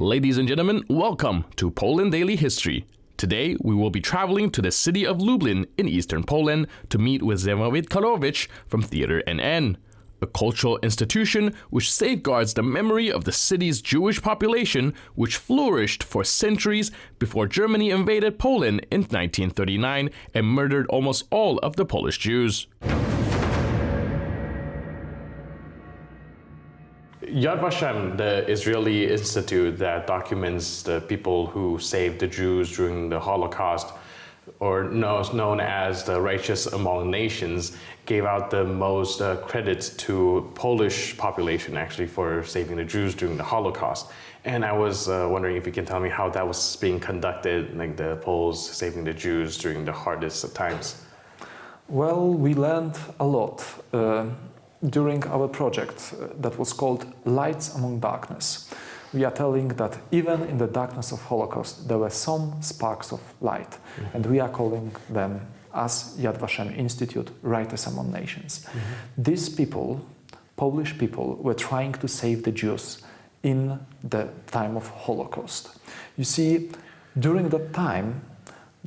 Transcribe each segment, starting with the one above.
Ladies and gentlemen, welcome to Poland Daily History. Today, we will be traveling to the city of Lublin in eastern Poland to meet with Ziemowit Karłowicz from Theater NN, a cultural institution which safeguards the memory of the city's Jewish population, which flourished for centuries before Germany invaded Poland in 1939 and murdered almost all of the Polish Jews. Yad Vashem, the Israeli institute that documents the people who saved the Jews during the Holocaust, or known as the Righteous among nations, gave out the most credit to Polish population actually for saving the Jews during the Holocaust. And I was wondering if you can tell me how that was being conducted, like the Poles saving the Jews during the hardest of times. Well, we learned a lot during our project that was called Lights Among Darkness. We are telling that even in the darkness of Holocaust, there were some sparks of light, and we are calling them, as Yad Vashem Institute, Righteous Among Nations. These people, Polish people, were trying to save the Jews in the time of Holocaust. You see, during that time,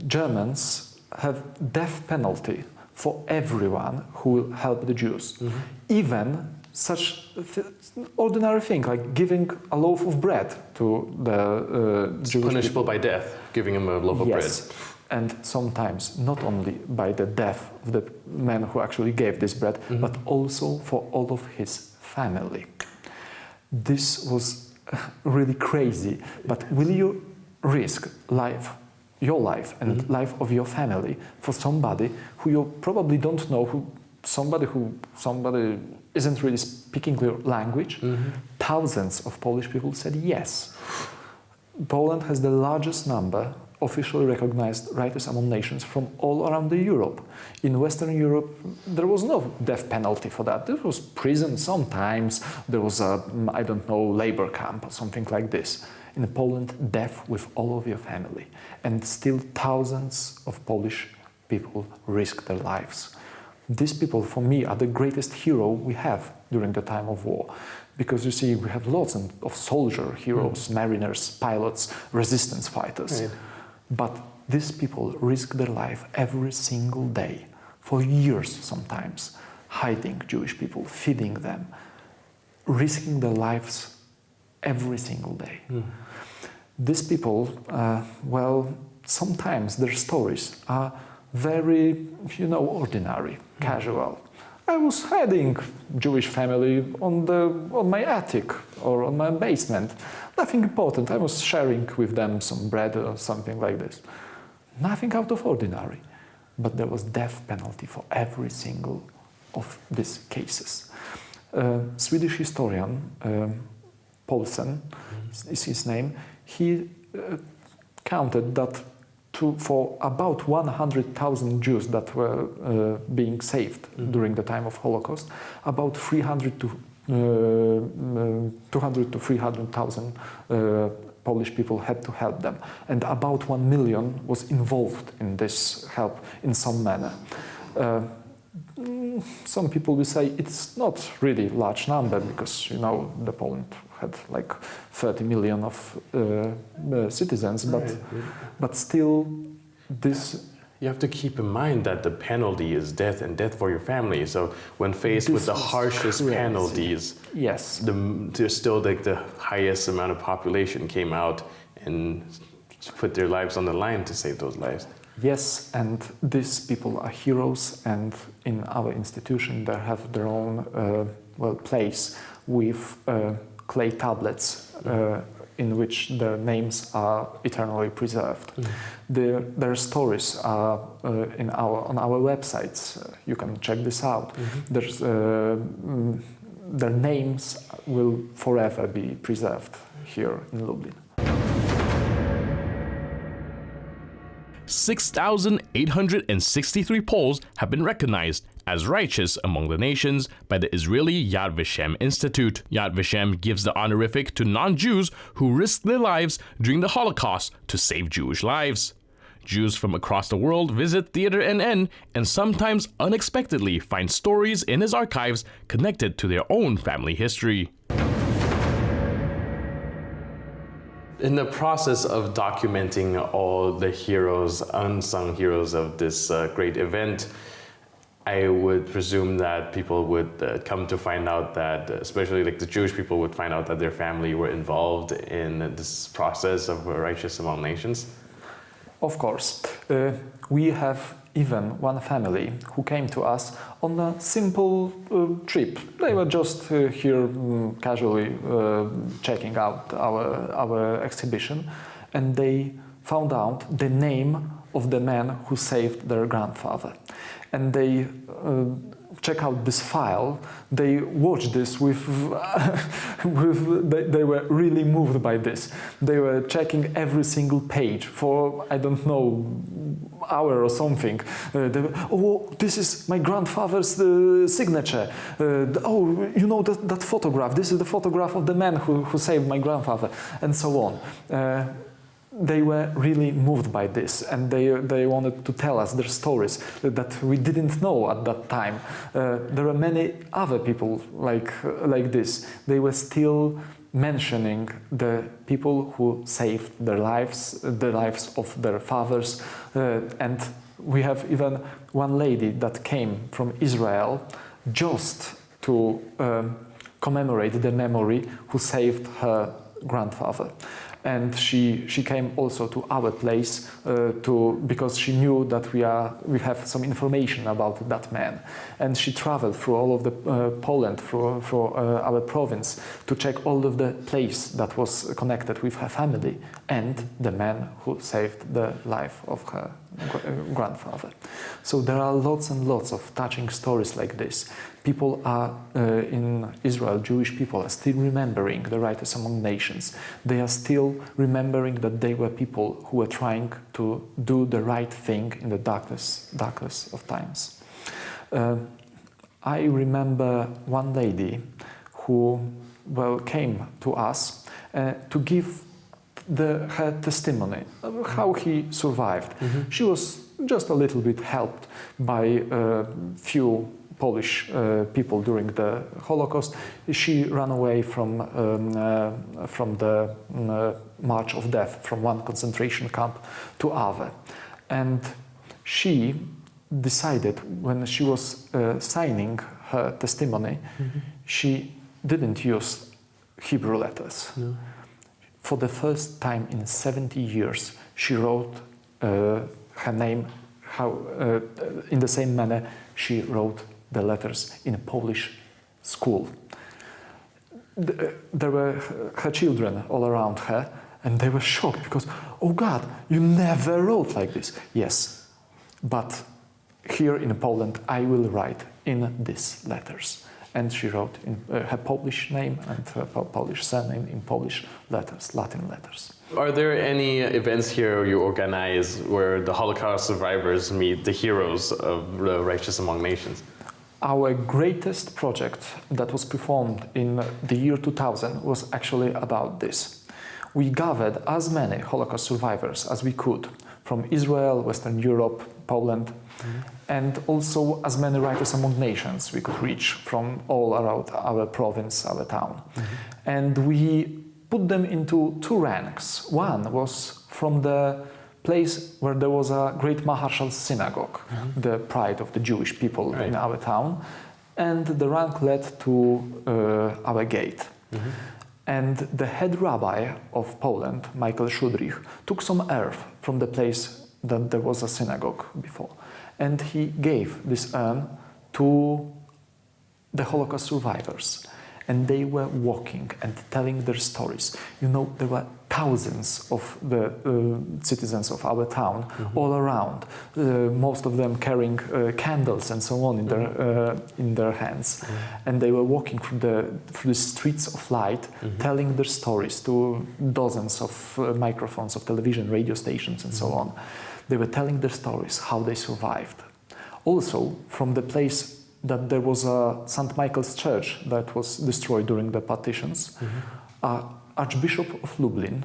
Germans have death penalty for everyone who will help the Jews. Even such ordinary thing like giving a loaf of bread to the Jewish Punishable people. by death, giving him a loaf of bread. And sometimes not only by the death of the man who actually gave this bread, but also for all of his family. This was really crazy, but will you risk your life and life of your family for somebody who you probably don't know, somebody isn't really speaking your language? Thousands of Polish people said yes. Poland has the largest number officially recognized Righteous Among Nations from all around Europe. In Western Europe, there was no death penalty for that. There was prison sometimes, there was a, I don't know, labor camp or something like this. In Poland, death with all of your family. And still thousands of Polish people risk their lives. These people, for me, are the greatest hero we have during the time of war. Because you see, we have lots of soldier heroes, mariners, pilots, resistance fighters. Right. But these people risk their life every single day, for years sometimes, hiding Jewish people, feeding them, risking their lives every single day. These people, well, sometimes their stories are very, ordinary, casual. I was hiding Jewish family on my attic or on my basement. Nothing important. I was sharing with them some bread or something like this. Nothing out of ordinary. But there was death penalty for every single of these cases. Swedish historian Paulsen is his name. He counted that for about 100,000 Jews that were being saved during the time of Holocaust, about 200 to 300,000 Polish people had to help them, and about 1 million was involved in this help in some manner. Some people will say it's not really a large number because, the Poland had like 30 million of citizens, but still this... You have to keep in mind that the penalty is death and death for your family. So when faced with the harshest penalties, there's still like the highest amount of population came out and put their lives on the line to save those lives. Yes, and these people are heroes, and in our institution they have their own place with clay tablets in which their names are eternally preserved. Their stories are on our websites. You can check this out. Their names will forever be preserved here in Lublin. 6,863 Poles have been recognized as righteous among the nations by the Israeli Yad Vashem Institute. Yad Vashem gives the honorific to non-Jews who risked their lives during the Holocaust to save Jewish lives. Jews from across the world visit Theater NN and sometimes unexpectedly find stories in his archives connected to their own family history. In the process of documenting all the heroes, unsung heroes of this great event, I would presume that people would come to find out that, especially like the Jewish people would find out that their family were involved in this process of Righteous Among Nations. Of course. We have even one family who came to us on a simple trip. They were just here casually checking out our exhibition, and they found out the name of the man who saved their grandfather. And they check out this file. They watched this with, they were really moved by this. They were checking every single page for, I don't know, hour or something. They were, oh, this is my grandfather's signature. Oh, you know that photograph. This is the photograph of the man who saved my grandfather, and so on. They were really moved by this, and they wanted to tell us their stories that we didn't know at that time. There are many other people like this. They were still mentioning the people who saved their lives, the lives of their fathers, and we have even one lady that came from Israel just to commemorate the memory who saved her grandfather. And she came also to our place because she knew that we have some information about that man, and she traveled through all of the Poland, through our province, to check all of the place that was connected with her family and the man who saved the life of her grandfather. So there are lots and lots of touching stories like this. People are in Israel, Jewish people are still remembering the Righteous Among Nations. They are still remembering that they were people who were trying to do the right thing in the darkness of times. I remember one lady who came to us to give her testimony, how he survived. Mm-hmm. She was just a little bit helped by a few Polish people during the Holocaust. She ran away from the March of Death, from one concentration camp to other. And she decided, when she was signing her testimony, mm-hmm. she didn't use Hebrew letters. No. For the first time in 70 years, she wrote her name in the same manner she wrote the letters in a Polish school. There were her children all around her, and they were shocked because, oh God, you never wrote like this. Yes, but here in Poland, I will write in these letters. And she wrote in her Polish name and her Polish surname in Polish letters, Latin letters. Are there any events here you organize where the Holocaust survivors meet the heroes of the Righteous Among Nations? Our greatest project that was performed in the year 2000 was actually about this. We gathered as many Holocaust survivors as we could from Israel, Western Europe, Poland, mm-hmm. and also as many Righteous Among Nations we could reach from all around our province, our town. Mm-hmm. And we put them into two ranks. One was from the place where there was a great Maharshal synagogue, mm-hmm. the pride of the Jewish people in our town, and the rank led to our gate. Mm-hmm. And the head rabbi of Poland, Michael Szudrich, took some earth from the place that there was a synagogue before, and he gave this urn to the Holocaust survivors. And they were walking and telling their stories. You know, there were thousands of the citizens of our town, mm-hmm. all around, most of them carrying candles and so on in their hands. Mm-hmm. And they were walking through the streets of light, mm-hmm. telling their stories to dozens of microphones of television, radio stations and mm-hmm. so on. They were telling their stories, how they survived. Also, from the place that there was a St. Michael's Church that was destroyed during the partitions. Mm-hmm. Archbishop of Lublin,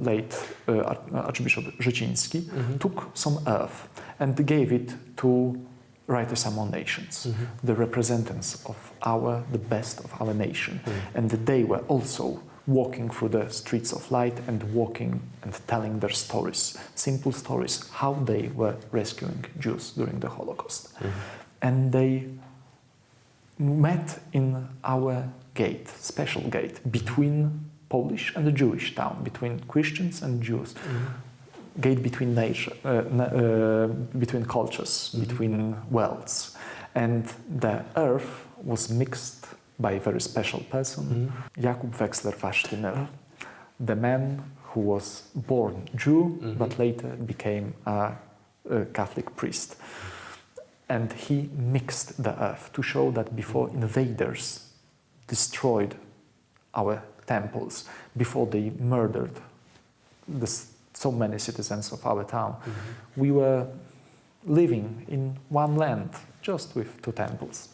late Archbishop Życiński, mm-hmm. took some earth and gave it to Righteous Among Nations, mm-hmm. the representatives of the best of our nation. Mm-hmm. And they were also walking through the streets of light and walking and telling their stories, simple stories, how they were rescuing Jews during the Holocaust. And they met in our gate, special gate, between Polish and the Jewish town, between Christians and Jews. Gate between between cultures, between worlds. And the earth was mixed by a very special person, Jakub Wexler-Wasztyner, the man who was born Jew, but later became a Catholic priest. And he mixed the earth to show that before invaders destroyed our temples, before they murdered so many citizens of our town, we were living in one land, just with 2 temples.